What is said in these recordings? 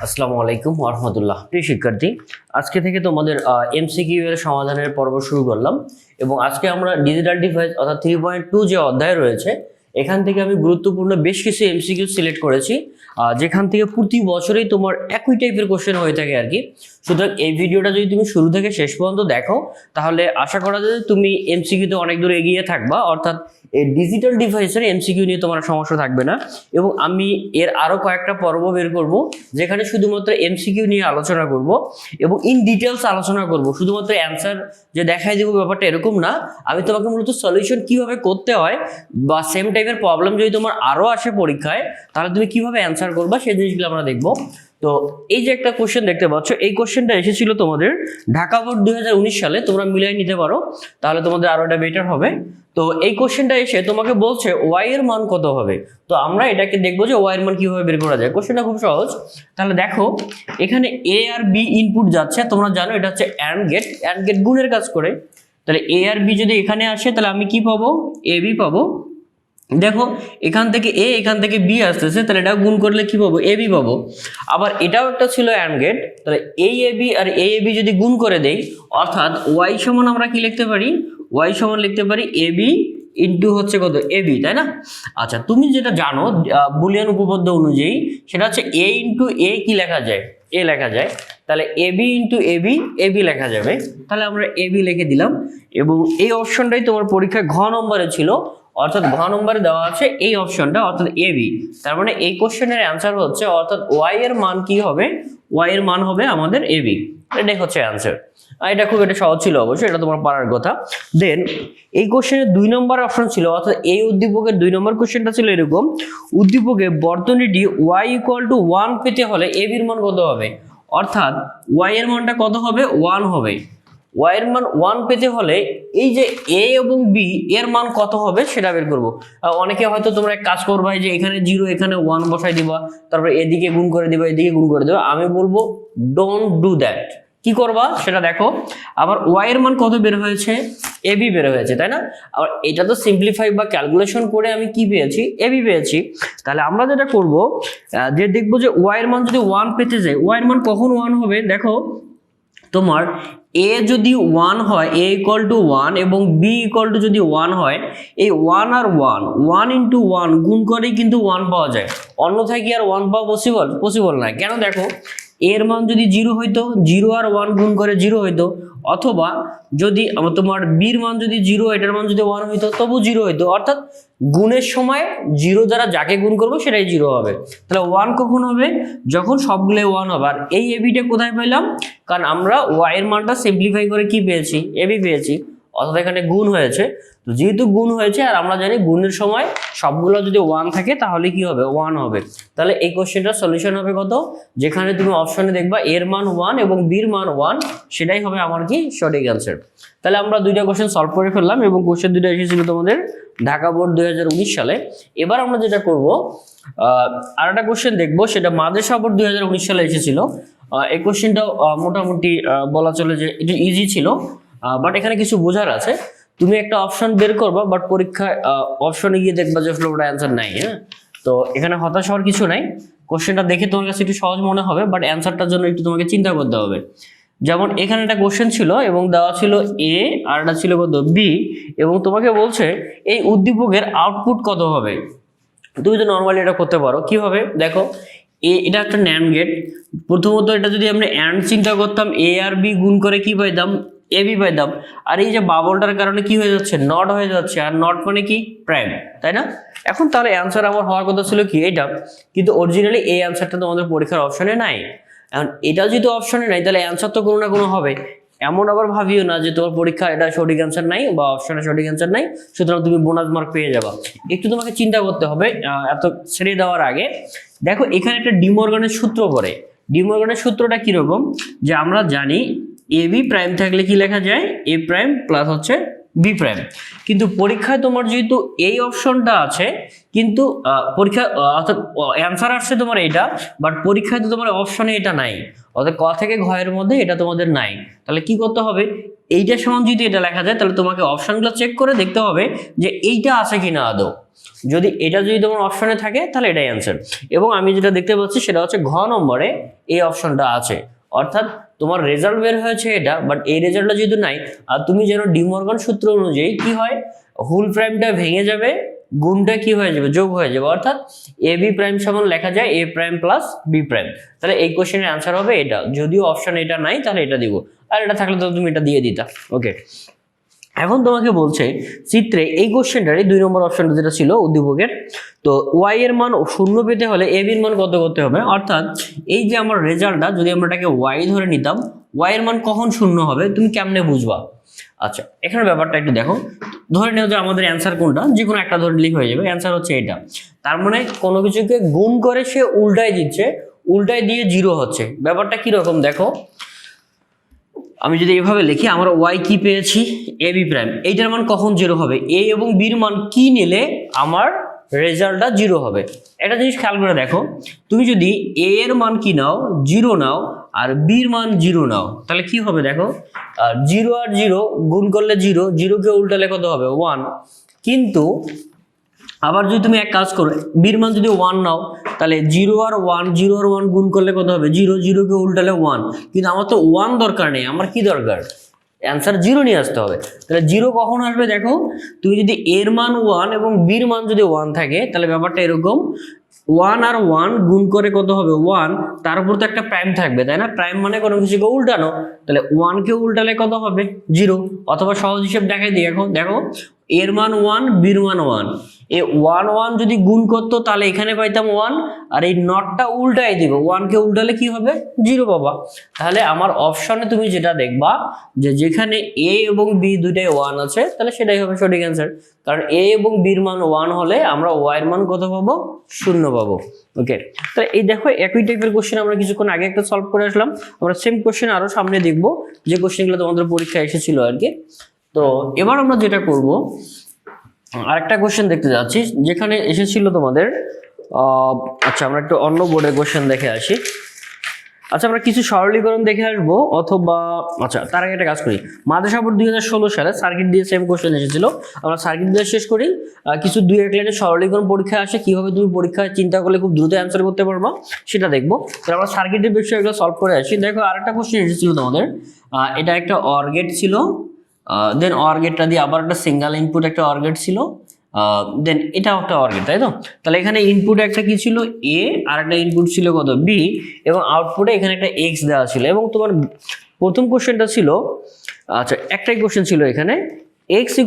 আসসালামু আলাইকুম ওয়া রাহমাতুল্লাহ। প্রিয় শিক্ষার্থী, আজকে থেকে তোমাদের এমসিকিউ এর সমাধানের পর্ব শুরু করলাম এবং আজকে আমরা ডিজিটাল ডিভাইস অর্থাৎ 3.2 যে অধ্যায় রয়েছে এখান থেকে আমি গুরুত্বপূর্ণ বেশ কিছু এমসিকিউ সিলেক্ট করেছি, যেখান থেকে প্রতি বছরেই তোমার একই টাইপের কোশ্চেন হয়ে থাকে আর কি। সুতরাং এই ভিডিওটা যদি তুমি শুরু থেকে শেষ পর্যন্ত দেখো তাহলে আশা করা যায় তুমি এমসিকিউতে অনেক দূর এগিয়ে থাকবা, অর্থাৎ এই ডিজিটাল ডিভাইসের এমসিকিউ নিয়ে তোমার সমস্যা থাকবে না। এবং আমি এর আরো কয়েকটা পর্ব বের করব যেখানে শুধুমাত্র এমসিকিউ নিয়ে আলোচনা করব এবং ইন ডিটেলস আলোচনা করব, শুধুমাত্র অ্যান্সার যে দেখাই দেবো ব্যাপারটা এরকম না। আমি তোমাকে মূলত সলিউশন কিভাবে করতে হয় বা সেম টাইপের প্রবলেম যদি তোমার আরো আসে পরীক্ষায় তাহলে তুমি কিভাবে অ্যান্সার করবা সেই জিনিসগুলো আমরা দেখবো। তো এই যে একটা কোশ্চেন দেখতে পাচ্ছ, এই কোশ্চেনটা এসেছিল তোমাদের ঢাকা বোর্ড 2019 সালে, তোমরা মিলিয়ে নিতে পারো তাহলে তোমাদের আরো এটা বেটার হবে। তো এই কোশ্চেনটা এসে তোমাকে বলছে ওয়াই এর মান কত হবে। তো আমরা এটাকে দেখবো যে ওয়াই এর মান কিভাবে বের করা যায়। কোশ্চেনটা খুব সহজ। তাহলে দেখো এখানে এ আর বি ইনপুট যাচ্ছে, তোমরা জানো এটা হচ্ছে অ্যান্ড গেট গুণের কাজ করে। তাহলে এ আর বি যদি এখানে আসে তাহলে আমি কি পাবো, এ বি পাবো। দেখো এখান থেকে এ এখান থেকে বি আসতেছে, তাহলে এটা গুণ করলে কি পাবো, এ বি পাবো। আবার এটাও একটা ছিল অ্যান্ড গেট, তাহলে এই A B R A B যদি গুণ করে দেই অর্থাৎ ওয়াই সমান আমরা কি লিখতে পারি, ওয়াই সমান লিখতে পারি এ বি ইন্টু হচ্ছে কত, এ বি, তাই না? আচ্ছা, তুমি যেটা জানো বুলিয়ান উপপাদ্য অনুযায়ী সেটা হচ্ছে এ ইন্টু এ কি লেখা যায়, এ লেখা যায়। তাহলে A B into A B লেখা যাবে। তাহলে আমরা এ বি লিখে দিলাম এবং এই অপশনটাই তোমার পরীক্ষায় ঘ নম্বরে ছিল, অর্থাৎ ঘ নম্বরে দেওয়া আছে এই অপশনটা অর্থাৎ এ বি। তার মানে এই কোশ্চেনের অ্যান্সার হচ্ছে অর্থাৎ ওয়াই এর মান কি হবে, ওয়াই এর মান হবে আমাদের এ বি। এটাই হচ্ছে অ্যান্সার। এটা খুব সহজ ছিল অবশ্যই, এটা তোমার পারার কথা। দেন এই কোশ্চেনের 2 নম্বর অপশন ছিল, অর্থাৎ এই উদ্দীপকের 2 নম্বর কোশ্চেনটা ছিল এরকম, উদ্দীপকে বর্তনীটি y = 1 পেতে হলে এ বির মান কত হবে, অর্থাৎ y এর মানটা কত হবে, 1 হবে। y এর মান 1 পেতে হলে এই যে a এবং b এর মান কত হবে সেটা বের করব। অনেকে হয়তো তোমরা এক কাজ করবা যে এখানে 0 এখানে 1 বসাই দিবা, তারপর এদিকে গুণ করে দিবা এদিকে গুণ করে দিবা। আমি বলবো ডোন্ট ডু দ্যাট। কি করবা সেটা দেখো। আবার y এর মান কত বের হয়েছে, এ বি বের হয়েছে, তাই না? আবার এটা তো সিম্পলিফাই বা ক্যালকুলেশন করে আমি কি পেয়েছি, এ বি পেয়েছি। তাহলে আমরা যেটা করব যে দেখবো যে y এর মান যদি 1 পেতে যায়, y এর মান কখন 1 হবে, দেখো তোমার a যদি 1 হয়, a = 1 এবং b = যদি 1 হয়, এই 1 আর 1 ইন্টু 1 গুণ করেই কিন্তু 1 পাওয়া যায়। অন্যথায় কি আর 1 পাওয়া পসিবল না। কেন, দেখো এর মান যদি 0 হইতো, 0 আর 1 গুণ করে 0 হইতো, অথবা যদি তোমার বির মান যদি 0 এটার মান যদি 1 হইতো তবু 0 হইতো। অর্থাৎ গুণের সময় 0 দ্বারা যাকে গুণ করবো সেটাই 0 হবে। তাহলে 1 কখন হবে, যখন সবগুলো 1 হবে। আর এই এবিটা কোথায় পেলাম, কারণ আমরা y এর মানটা সিম্পলিফাই করে কি পেয়েছি, এবি পেয়েছি, অর্থাৎ এখানে গুণ হয়েছে। তো যেহেতু গুণ হয়েছে আর আমরা জানি গুণের সময় সবগুলো যদি 1 থাকে তাহলে কি হবে, 1 হবে। তাহলে এই কোশ্চেনটার সলিউশন হবে কত, যেখানে তুমি অপশনে দেখবা এর মান 1 এবং বির মান 1, সেটাই হবে আমার কি সঠিক অ্যান্সার। তাহলে আমরা দুইটা কোশ্চেন সলভ করে ফেললাম এবং কোশ্চেন দুটো এসেছিল তোমাদের ঢাকা বোর্ড 2019 সালে। এবার আমরা যেটা করব আর একটা কোশ্চেন দেখবো, সেটা মাদ্রাসা বোর্ড 2019 সালে এসেছিল। এই কোশ্চেনটা মোটামুটি বলা চলে যে এটা ইজি ছিল, বাট এখানে কিছু বোঝার আছে। তুমি একটা অপশন বের করবা, বাট পরীক্ষায় অপশনে গিয়ে দেখবা যে আসলে ওটা অ্যান্সার নাই। হ্যাঁ, তো এখানে হতাশ হওয়ার কিছু নাই। কোশ্চেনটা দেখে তোমার কাছে একটু সহজ মনে হবে, বাট অ্যান্সারটার জন্য একটু তোমাকে চিন্তা করতে হবে। যেমন এখানে একটা কোশ্চেন ছিল এবং দেওয়া ছিল এ আর এটা ছিল কত, বি, এবং তোমাকে বলছে এই উদ্দীপকের আউটপুট কত হবে। তুমি তো নর্মালি এটা করতে পারো, কি হবে দেখো, এটা একটা ন্যান্ড গেট। প্রথমত এটা যদি আমরা অ্যান্ড চিন্তা করতাম, এ আর বি গুণ করে কি পাইতাম, এ বি পাইতাম। আর এই যে বাবলটার কারণে কি হয়ে যাচ্ছে, নট হয়ে যাচ্ছে, আর নট মানে কি, প্রাইম, তাই না? এখন তাহলে অ্যান্সার আমার হওয়ার কথা ছিল কি এটা, কিন্তু অরিজিনালি এই অ্যান্সারটা তোমাদের পরীক্ষার অপশনে নাই। এখন এটা যদি অপশনে নাই তাহলে অ্যান্সার তো কোনো না কোনো হবে। এমন আবার ভাবিও না যে তোমার পরীক্ষা এটা সঠিক অ্যান্সার নাই বা অপশনে সঠিক অ্যান্সার নাই, সুতরাং তুমি বোনাস মার্ক পেয়ে যাবা। একটু তোমাকে চিন্তা করতে হবে এত ছেড়ে দেওয়ার আগে। দেখো এখানে একটা ডিমর্গানের সূত্র পড়ে। ডিমর্গানের সূত্রটা কিরকম, যে আমরা জানি এ বি প্রাইম থাকলে কি লেখা যায়, এ প্রাইম প্লাস হচ্ছে বি প্রাইম। কিন্তু পরীক্ষায় তোমার যেহেতু এই অপশনটা আছে, কিন্তু পরীক্ষা অর্থাৎ অ্যান্সার আসছে তোমার এইটা, বাট পরীক্ষায় তো তোমার অপশনে এটা নাই, অর্থাৎ ক থেকে ঘ এর মধ্যে এটা তোমাদের নাই। তাহলে কি করতে হবে, এইটার সমান যদি এটা লেখা যায় তাহলে তোমাকে অপশনগুলো চেক করে দেখতে হবে যে এইটা আছে কিনা আদৌ। যদি এটা যদি তোমার অপশনে থাকে তাহলে এটাই অ্যান্সার। এবং আমি যেটা দেখতে পাচ্ছি সেটা হচ্ছে ঘ নম্বরে এই অপশনটা আছে, অর্থাৎ তোমার রেজাল্ট বের হয়েছে এটা, বাট এই রেজাল্টটা যেহেতু নাই, আর তুমি যেন ডিমর্গান সূত্র অনুযায়ী কি হয়, হোল প্রাইমটা ভেঙে যাবে, গুণটা কি হয়ে যাবে, যোগ হয়ে যাবে, অর্থাৎ এ বি প্রাইম সমান লেখা যায় এ প্রাইম প্লাস বি প্রাইম। তাহলে এই কোশ্চেনের অ্যান্সার হবে এটা, যদিও অপশন এটা নাই তাহলে এটা দিব, আর এটা থাকলে তো তুমি এটা দিয়ে দিতা। ওকে, এখন তোমাকে বলছে চিত্রে এই কোশ্চেনটারই 2 নম্বর অপশনটা যেটা ছিল উদ্দীপকের, তো ওয়াই এর মান 0 পেতে হলে এ বির মান কত করতে হবে, অর্থাৎ এই যে আমার রেজাল্টটা যদি আমরা এটাকে ওয়াই ধরে নিতাম, ওয়াই এর মান কখন 0 হবে তুমি কেমনে বুঝবা। আচ্ছা, এখানে ব্যাপারটা একটু দেখো, ধরে নেও যে আমাদের অ্যান্সার কোনটা, যে কোনো একটা ধরে লিখ হয়ে যাবে, অ্যান্সার হচ্ছে এটা। তার মানে কোনো কিছুকে গুণ করে সে উল্টায় দিচ্ছে, উল্টায় দিয়ে 0 হচ্ছে। ব্যাপারটা কি রকম দেখো, আমি যদি এভাবে লিখি, আমরা ওয়াই কি পেয়েছি, এ বি প্রাইম, এইটার মান কখন 0 হবে, এ এবং বির মান কি নিলে আমার রেজাল্টটা 0 হবে। একটা জিনিস খেয়াল করে দেখো, তুমি যদি এ এর মান কি নাও 0 নাও, আর বির মান 0 নাও, তাহলে কি হবে দেখো, 0 আর 0 গুণ করলে 0, 0 কে উল্টালে কত হবে 1। কিন্তু আবার যদি তুমি এক কাজ করো, বির মান যদি 1 নাও, তাহলে 0 আর 1 গুণ করলে কত হবে 0, 0 কে উল্টালে 1। কিন্তু আমার তো 1 দরকার নেই, আমার কি দরকার, অ্যান্সার 0 নিয়ে আসতে হবে। তাহলে 0 কখন আসবে দেখো, তুমি যদি এর মান 1 এবং বির মান যদি 1 থাকে, তাহলে ব্যাপারটা এরকম, 1 আর 1 গুণ করে কত হবে 1, তার উপর তো একটা প্রাইম থাকবে, তাই না, প্রাইম মানে কোনো কিছুকে উল্টানো, তাহলে 1 কে উল্টালে কত হবে 0। অথবা সহজ হিসেব দেখাই দিই, এখন দেখো এর মান 1, বির মান 1, এই 1 1 যদি গুণ করতো তাহলে এখানে পাইতাম 1, আর এই নটটা উল্টাই দিব, 1 কে উল্টালে কি হবে 0 পাবা। তাহলে আমার অপশনে তুমি যেটা দেখবা যে যেখানে এ এবং বি দুইটাই 1 আছে, তাহলে সেটাই হবে সঠিক অ্যান্সার, কারণ এ এবং বির মান 1 হলে আমরা ওয়াই এর মান কত পাবো 0 পাবো। ওকে, তাহলে এই দেখো একই টাইপের কোশ্চেন আমরা কিছুক্ষণ আগে একটা সলভ করে আসলাম, আমরা সেম কোশ্চেন আরো সামনে দেখবো, যে কোশ্চেনগুলো তোমাদের পরীক্ষায় এসেছিল আর কি। তো এবার আমরা যেটা করব, আরেকটা কোশ্চেন দেখতে যাচ্ছি যেখানে এসেছিল তোমাদের, আচ্ছা আমরা একটু অন্য বোর্ডের কোশ্চেন দেখে আসি। আচ্ছা, আমরা কিছু সরলীকরণ দেখে আসবো, অথবা আচ্ছা তার আগে একটা কাজ করি, মাদ্রাসা বোর্ড 2016 সালে সার্কিট দিয়ে সেম কোশ্চেন এসেছিল, আমরা সার্কিট দিয়ে শেষ করি, কিছু 2-1 লাইনের সরলীকরণ পরীক্ষা আসে, কিভাবে তুমি পরীক্ষায় চিন্তা করলে খুব দ্রুত অ্যান্সার করতে পারবা সেটা দেখবো। তাহলে আমরা সার্কিটের বিষয়গুলো সলভ করে আসি। দেখো আরেকটা কোশ্চেন এসেছিল তোমাদের, এটা একটা অর গেট ছিল, দেন অর গেটটা দিয়ে আবার একটা সিঙ্গেল ইনপুট একটা অর গেট ছিল, দেন এটাও একটা অর গেট, তাই তো। তাহলে এখানে ইনপুট একটা কি ছিল এ, আর একটা ইনপুট ছিল কত বি, এবং আউটপুটে এখানে একটা এক্স দেওয়া ছিল। এবং তোমার প্রথম কোশ্চেনটা ছিল, আচ্ছা একটাই কোশ্চেন ছিল এখানে, x =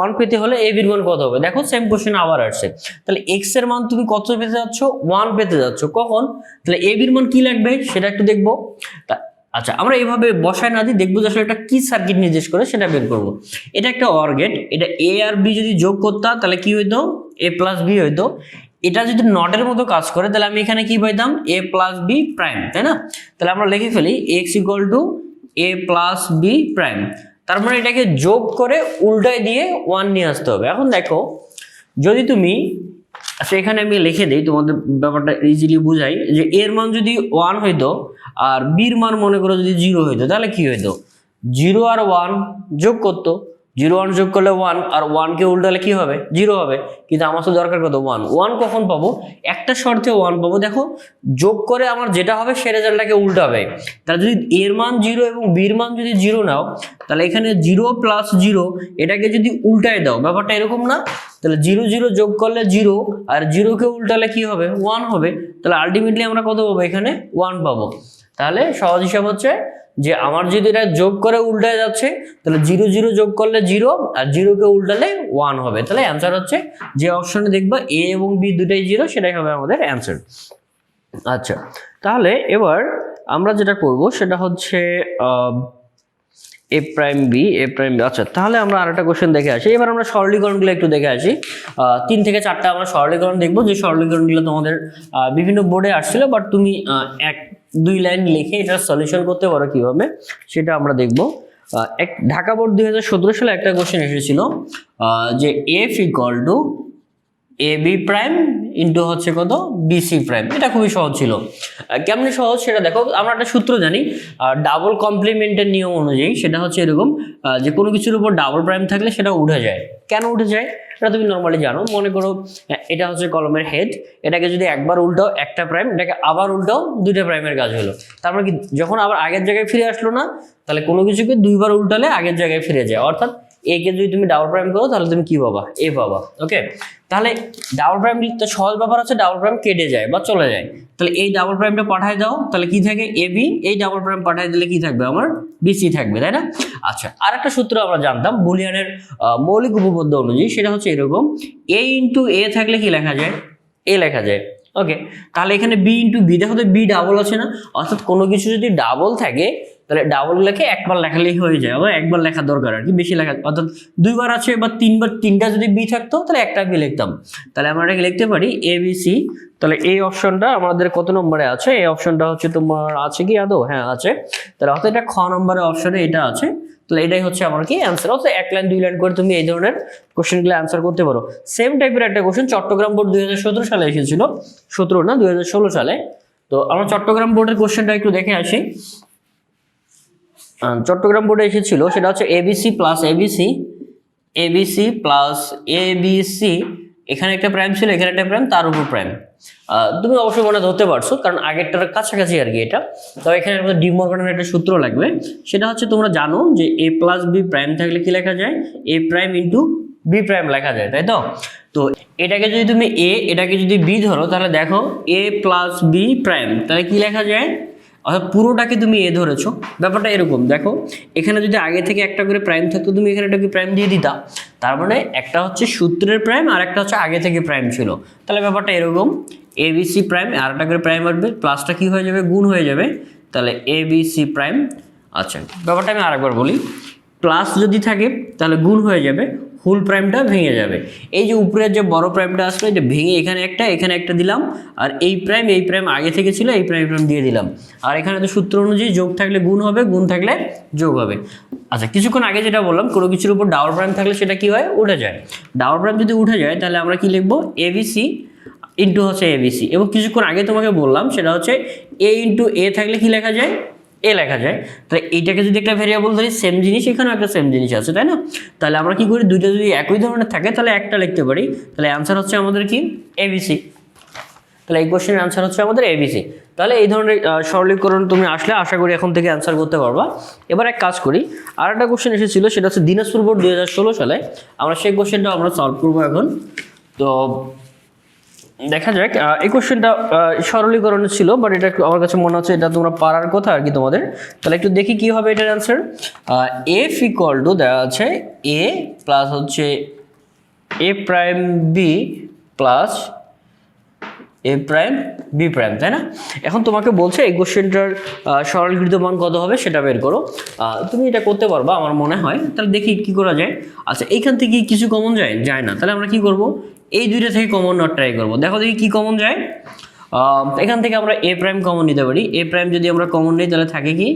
1 পেতে হলে a বির মান কত হবে। দেখো সেম কোশ্চেন আবার আসছে, তাহলে x এর মান তুমি কত পেতে যাচ্ছ 1 পেতে যাচ্ছ, কখন, তাহলে a বির মান কি লাগবে সেটা একটু দেখবো। আচ্ছা আমরা এইভাবে বসায় না দিই, দেখবো যে আসলে এটা কি সার্কিট নির্দেশ করে সেটা বের করবো। এটা একটা অর গেট, এটা এ আর বি যদি যোগ করতাম তাহলে কি হইতো a প্লাস বি হইতো। এটা যদি নটের মতো কাজ করে তাহলে আমি এখানে কি পাইতাম a প্লাস বি প্রাইম, তাই না। তাহলে আমরা লিখে ফেলি x = a plus B prime, তার মানে এটাকে যোগ করে উল্টায় দিয়ে 1 নিয়ে আসতে হবে। এখন দেখো যদি তুমি, আচ্ছা এখানে আমি লিখে দিই তোমাদের ব্যাপারটা ইজিলি বুঝাই, যে এর মান যদি 1 হইতো আর বির মান মনে করো যদি 0 হইতো, তাহলে কি হইতো 0 আর 1 যোগ করতো, 0 1 যোগ করলে 1, আর 1 কে উল্টালে কি হবে 0 হবে। কিন্তু আমার তো দরকার কত 1, 1 কখন পাবো, একটা শর্তে 1 পাবো। দেখো যোগ করে আমার যেটা হবে সে রেজাল্টটাকে উল্টাবে। তাহলে যদি এর মান 0 এবং বির মান যদি 0 নাও, তাহলে এখানে 0 + 0 এটাকে যদি উল্টায় দাও, ব্যাপারটা এরকম না। তাহলে 0 0 যোগ করলে 0, আর 0 কে উল্টালে কি হবে 1 হবে। তাহলে আলটিমেটলি আমরা কত পাবো এখানে 1 পাবো। তাহলে সহজ হিসাব হচ্ছে যে আমার যদি এটা যোগ করে উল্টায় যাচ্ছে, তাহলে 0 0 যোগ করলে 0, আর 0 কে উল্টালে 1 হবে। তাহলে অ্যান্সার হচ্ছে যে অপশনে দেখবা এ এবং বি দুটাই 0, সেটাই হবে আমাদের অ্যান্সার। আচ্ছা তাহলে এবার আমরা যেটা করব সেটা হচ্ছে এ প্রাইম বি, এ প্রাইম বি। আচ্ছা তাহলে আমরা আরেকটা কোশ্চেন দেখে আসি। এবার আমরা সরলীকরণগুলো একটু দেখে আসি, 3 থেকে 4টা আমরা সরলীকরণ দেখবো, যে সরলীকরণগুলো তোমাদের বিভিন্ন বোর্ডে আসছিল, বাট তুমি 1-2 লাইন লিখে এটা সলিউশন করতে পারো কিভাবে সেটা আমরা দেখবো। ঢাকা বোর্ড 2017 সালে একটা কোশ্চেন এসেছিল যে F equal to A B prime into হচ্ছে কত বিসি প্রাইম। এটা খুবই সহজ ছিল। কেমন সহজ সেটা দেখো, আমরা একটা সূত্র জানি ডাবল কমপ্লিমেন্টের নিয়ম অনুযায়ী, সেটা হচ্ছে এরকম যে কোনো কিছুর উপর ডাবল প্রাইম থাকলে সেটা উঠে যায়। কেন উঠে যায় এটা তুমি নর্মালি জানো। মনে করো এটা হচ্ছে কলমের হেড, এটাকে যদি একবার উল্টাও একটা প্রাইম, এটাকে আবার উল্টাও দুইটা প্রাইমের কাজ হলো। তারপর কি যখন আবার আগের জায়গায় ফিরে আসলো না, তাহলে কোনো কিছুকে দুইবার উল্টালে আগের জায়গায় ফিরে যায়। অর্থাৎ এ কে যদি তুমি ডাবল প্রাইম করো তাহলে তুমি কি পাবা, এ পাবা। ওকে, তাহলে ডাবল প্রাইম তো সহজ ব্যাপার আছে, ডাবল প্রাইম কেটে যায় বা চলে যায়। তাহলে এই ডাবল প্রাইমটা পাঠায় দাও, তাহলে কি থাকে এ বি, এই ডাবল প্রাইম পাঠায় দিলে কি থাকবে আমার বিসি থাকবে, তাই না? আচ্ছা, আর একটা সূত্র আমরা জানতাম বুলিয়ানের মৌলিক উপপাদ্য অনুযায়ী, সেটা হচ্ছে এরকম এ ইন্টু এ থাকলে কি লেখা যায়, এ লেখা যায়। ওকে, তাহলে এখানে বি ইন্টু বি, দেখো তো বি ডাবল আছে না, অর্থাৎ কোনো কিছু যদি ডাবল থাকে তাহলে ডাবল লেখে একবার লেখালেই হয়ে যায়, আবার একবার লেখা দরকার আর কি, বেশি লেখা, অর্থাৎ দুইবার আছে বা তিনবার, তিনটা যদি বি থাকতো তাহলে একটা বি লিখতাম। তাহলে আমরা এটাকে লিখতে পারি এ বি সি। তাহলে এই অপশনটা আমাদের কত নম্বরে আছে? এই অপশনটা হচ্ছে তোমার আছে কি আদৌ? হ্যাঁ আছে। তাহলে অর্থাৎ এটা খ নম্বরের অপশনে এটা আছে। তাহলে এটাই হচ্ছে আমার কি অ্যান্সার। অর্থাৎ এক লাইন দুই লাইন করে তুমি এই ধরনের কোশ্চেনগুলো অ্যান্সার করতে পারো। সেম টাইপের একটা কোশ্চেন চট্টগ্রাম বোর্ড 2017 সালে এসেছিল, 17 না 2016 সালে। তো আমরা চট্টগ্রাম বোর্ডের কোশ্চেনটা একটু দেখে আসি। চট্টগ্রাম বোর্ডে এসেছিল সেটা হচ্ছে ABC plus ABC, ABC plus ABC, এখানে একটা প্রাইম ছিল, এখানে একটা প্রাইম, তার উপর প্রাইম। তুমি অবশ্যই মনে ধরতে পারছো কারণ আগেরটার কাছাকাছি আর কি এটা। তো এখানে আমাদের ডি মর্গানের একটা সূত্র লাগবে, সেটা হচ্ছে তোমরা জানো যে এ প্লাস বি প্রাইম থাকলে কি লেখা যায়, এ প্রাইম ইন্টু বি প্রাইম লেখা যায়, তাই তো? তো এটাকে যদি তুমি এ, এটাকে যদি বি ধরো, তাহলে দেখো এ প্লাস বি প্রাইম, তাহলে কি লেখা যায়, অর্থাৎ পুরোটাকে তুমি এ ধরেছো। ব্যাপারটা এরকম দেখো, এখানে যদি আগে থেকে একটা করে প্রাইম থাকতো তুমি এখানে এটাকে প্রাইম দিয়ে দিতা, তার মানে একটা হচ্ছে সূত্রের প্রাইম আর একটা হচ্ছে আগে থেকে প্রাইম ছিল। তাহলে ব্যাপারটা এরকম এ বি সি প্রাইম আর একটা করে প্রাইম আসবে, প্লাসটা কি হয়ে যাবে, গুণ হয়ে যাবে। তাহলে এ বি সি প্রাইম। আচ্ছা, ব্যাপারটা আমি আরেকবার বলি, প্লাস যদি থাকে তাহলে গুণ হয়ে যাবে, হোল প্রাইমটা ভেঙে যাবে। এই যে উপরের যে বড় প্রাইমটা আসলো এটা ভেঙে এখানে একটা দিলাম, আর এই প্রাইম আগে থেকে ছিল, এই প্রাইম দিয়ে দিলাম। আর এখানে তো সূত্র অনুযায়ী যোগ থাকলে গুণ হবে, গুণ থাকলে যোগ হবে। আচ্ছা, কিছুক্ষণ আগে যেটা বললাম কোনো কিছুর উপর ডাবল প্রাইম থাকলে সেটা কি হয়, উঠে যায়। ডাবল প্রাইম যদি উঠে যায় তাহলে আমরা কি লিখবো, এবিসি ইন্টু হচ্ছে এবিসি। এবং কিছুক্ষণ আগে তোমাকে বললাম সেটা হচ্ছে এ ইন্টু এ থাকলে কি লেখা যায়, এ লেখা যায়। তাহলে এইটাকে যদি একটা ভেরিয়েবল ধরি, সেম জিনিস এখানেও একটা সেম জিনিস আছে, তাই না? তাহলে আমরা কি করি, দুইটা যদি একই ধরনের থাকে তাহলে একটা লিখতে পারি। তাহলে অ্যান্সার হচ্ছে আমাদের কি, এবিসি। তাহলে এই কোশ্চেনের অ্যান্সার হচ্ছে আমাদের এবিসি। তাহলে এই ধরনের সরলীকরণ তুমি আসলে আশা করি এখন থেকে অ্যান্সার করতে পারবা। এবার এক কাজ করি, আর একটা কোশ্চেন এসেছিল সেটা হচ্ছে দিনাজপুর বোর্ড 2016 সালে, আমরা সেই কোশ্চেনটা আমরা সলভ করবো এখন। তো দেখা যাক, এই কোশ্চেনটা সরলীকরণের ছিল, বাট এটা আমার কাছে মনে হচ্ছে এটা তোমরা পারার কথা আর কি তোমাদের। তাহলে একটু দেখি কি হবে এটার অ্যান্সার। এফ ইকুয়াল টু দেওয়া আছে এ প্লাস হচ্ছে এ prime B plus A prime B prime, তাই না? এখন তোমাকে বলছে এই কোশ্চেনটার সরলীকৃত মান কত হবে সেটা বের করো। তুমি এটা করতে পারবা আমার মনে হয়। তাহলে দেখি কি করা যায়। আচ্ছা, এইখান থেকে কিছু কমন যায় না, তাহলে আমরা কি করব, এই দুইটা থেকে কমন নেওয়ার ট্রাই করবো। দেখো দেখি কি কমন যায়। এখান থেকে আমরা এ প্রাইম কমন নিতে পারি। এ প্রাইম যদি আমরা কমন নিই তাহলে থাকে কি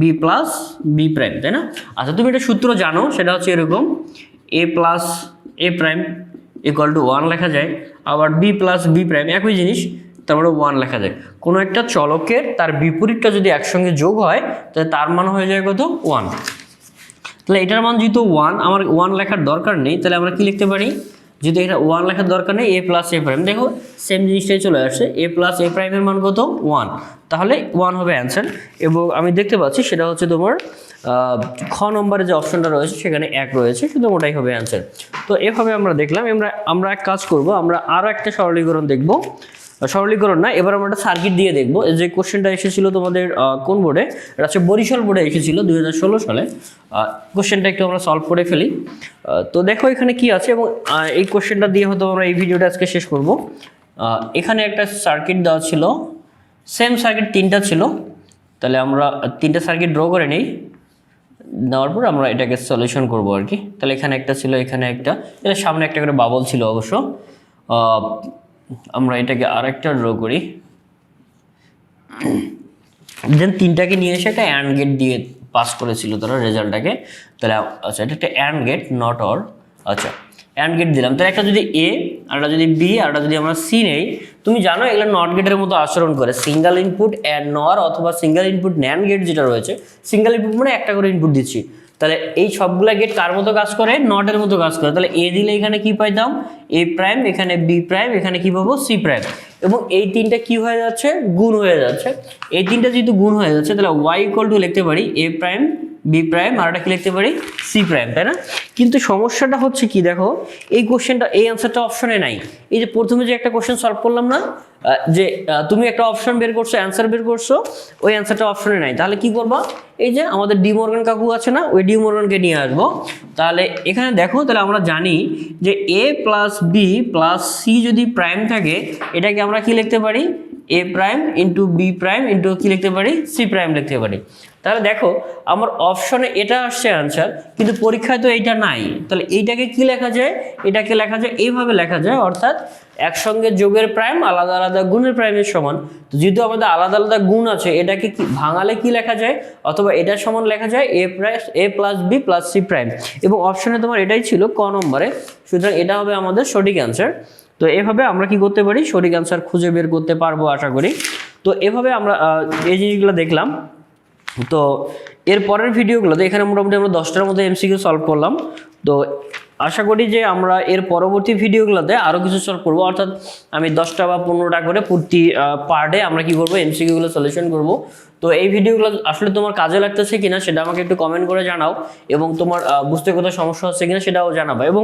বি প্লাস বি প্রাইম, তাই না? আচ্ছা, তুমি এটা সূত্র জানো, সেটা হচ্ছে এরকম A plus A prime equal to 1 লেখা যায়, আবার বি প্লাস বি প্রাইম একই জিনিস, তারপরে 1 লেখা যায়। কোনো একটা চলকের তার বিপরীতটা যদি একসঙ্গে যোগ হয় তাহলে তার মান হয়ে যায় কত, 1। তাহলে এটার মান যেহেতু 1, আমার 1 লেখার দরকার নেই, তাহলে আমরা কি লিখতে পারি, যদি এটা 1 লেখার দরকার নেই, এ প্লাস এ প্রাইম, দেখো সেম জিনিসটাই চলে আসছে, এ প্লাস এ প্রাইমের মান কত, 1। তাহলে 1 হবে অ্যান্সার। এবং আমি দেখতে পাচ্ছি সেটা হচ্ছে তোমার খ নম্বরে যে অপশনটা রয়েছে সেখানে 1 রয়েছে, শুধু ওটাই হবে অ্যান্সার। তো এভাবে আমরা দেখলাম। আমরা এক কাজ করব, আমরা আরও একটা সরলীকরণ দেখব, সরলীকরণ না, এবার আমরা একটা সার্কিট দিয়ে দেখবো। যে কোশ্চেনটা এসেছিল তোমাদের কোন বোর্ডে, এটা হচ্ছে বরিশাল বোর্ডে এসেছিল 2016 সালে। কোশ্চেনটা একটু আমরা সলভ করে ফেলি। তো দেখো এখানে কি আছে, এবং এই কোশ্চেনটা দিয়ে হয়তো আমরা এই ভিডিওটা আজকে শেষ করব। এখানে একটা সার্কিট দেওয়া ছিল, সেম সার্কিট 3টা ছিল। তাহলে আমরা 3টা সার্কিট ড্র করে নিই, নেওয়ার পর আমরা এটাকে সলিউশন করব আর কি। তাহলে এখানে একটা ছিল, এখানে একটা, এটা সামনে একটা করে বাবল ছিল অবশ্য। আমরা এটাকে আরেকটা ড্র করি, দেন 3টাকে নিয়ে এসে একটা অ্যান্ড গেট দিয়ে পাস করেছিল তারা রেজাল্টটাকে। তাহলে আচ্ছা এটা একটা অ্যান্ড গেট নট অর, আচ্ছা অ্যান্ড গেট দিলাম। তাহলে একটা যদি এ আর একটা যদি বি আর একটা যদি আমরা সি নেই, তুমি জানো এগুলো নট গেটের মতো আচরণ করে, সিঙ্গেল ইনপুট অ্যান্ড নর অথবা সিঙ্গেল ইনপুট ন্যান্ড গেট যেটা রয়েছে, সিঙ্গেল ইনপুট মানে একটা করে ইনপুট দিচ্ছি। তাহলে এই সবগুলা গেট কার মতো কাজ করে, নটের মতো কাজ করে। তাহলে এ দিলে এখানে কি পাইতাম এ প্রাইম, এখানে বি প্রাইম, এখানে কি পাবো সি প্রাইম, এবং এই তিনটা কি হয়ে যাচ্ছে গুণ হয়ে যাচ্ছে। এই তিনটা যেহেতু গুণ হয়ে যাচ্ছে তাহলে ওয়াই ইকুয়াল টু লিখতে পারি এ প্রাইম বি প্রাইম আর একটা কি লিখতে পারি সি প্রাইম, তাই না? কিন্তু সমস্যাটা হচ্ছে কি দেখো, এই কোশ্চেনটা এই অ্যান্সারটা অপশনে নাই। এই যে প্রথমে যে একটা কোশ্চেন সলভ করলাম না, যে তুমি একটা অপশন বের করছো অ্যান্সার বের করছো, ওই অ্যান্সারটা অপশনে নাই। তাহলে কি করবা, এই যে আমাদের ডি মর্গান কাকু আছে না, ওই ডি মর্গানকে নিয়ে আসবো। তাহলে এখানে দেখো, তাহলে আমরা জানি যে A plus B plus C যদি প্রাইম থাকে, এটাকে আমরা কি লিখতে পারি A prime into B prime into কি লিখতে পারি সি প্রাইম লিখতে পারি। তাহলে দেখো আমার অপশনে এটা আসছে অ্যান্সার, কিন্তু পরীক্ষায় তো এইটা নাই। তাহলে এইটাকে কি লেখা যায়, এটাকে লেখা যায় এইভাবে লেখা যায়, অর্থাৎ একসঙ্গে যোগের প্রাইম আলাদা আলাদা গুণের প্রাইমের সমান। তো যেহেতু আমাদের আলাদা আলাদা গুণ আছে, এটাকে কি ভাঙালে কি লেখা যায়, অথবা এটার সমান লেখা যায় A plus B plus C prime, এবং অপশনে তোমার এটাই ছিল ক নম্বরে। সুতরাং এটা হবে আমাদের সঠিক অ্যান্সার। তো এভাবে আমরা কি করতে পারি, সঠিক অ্যান্সার খুঁজে বের করতে পারবো আশা করি। তো এভাবে আমরা এই জিনিসগুলো দেখলাম। তো এর পরের ভিডিওগুলোতে এখানে মোটামুটি আমরা 10টার মতো এমসিকিউ সলভ করলাম। তো আশা করি যে আমরা এর পরবর্তী ভিডিওগুলোতে আরও কিছু সলভ করবো, অর্থাৎ আমি 10টা বা 15টা করে প্রতি পার ডে আমরা কি করবো এমসিকিউগুলো সলিউশন করব। তো এই ভিডিওগুলো আসলে তোমার কাজে লাগতেছে কিনা সেটা আমাকে একটু কমেন্ট করে জানাও, এবং তোমার বুঝতে কোথাও সমস্যা হচ্ছে কিনা সেটাও জানাবা, এবং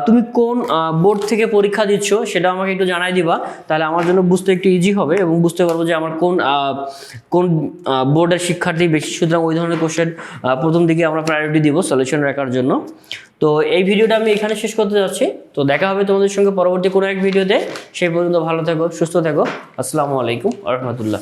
তুমি কোন বোর্ড থেকে পরীক্ষা দিচ্ছ সেটা আমাকে একটু জানাই দিবা। তাহলে আমার জন্য বুঝতে একটু ইজি হবে এবং বুঝতে পারবো যে আমার কোন বোর্ডের শিক্ষার্থী বেশি। সুতরাং ওই ধরনের কোশ্চেন প্রথম দিকে আমরা প্রায়োরিটি দিব সলিউশন রাখার জন্য। তো এই ভিডিওটা আমি এখানে শেষ করতে যাচ্ছি। তো দেখা হবে তোমাদের সঙ্গে পরবর্তী কোনো এক ভিডিওতে। সেই পর্যন্ত ভালো থেকো, সুস্থ থেকো। আসসালামু আলাইকুম ওয়া রাহমাতুল্লাহ।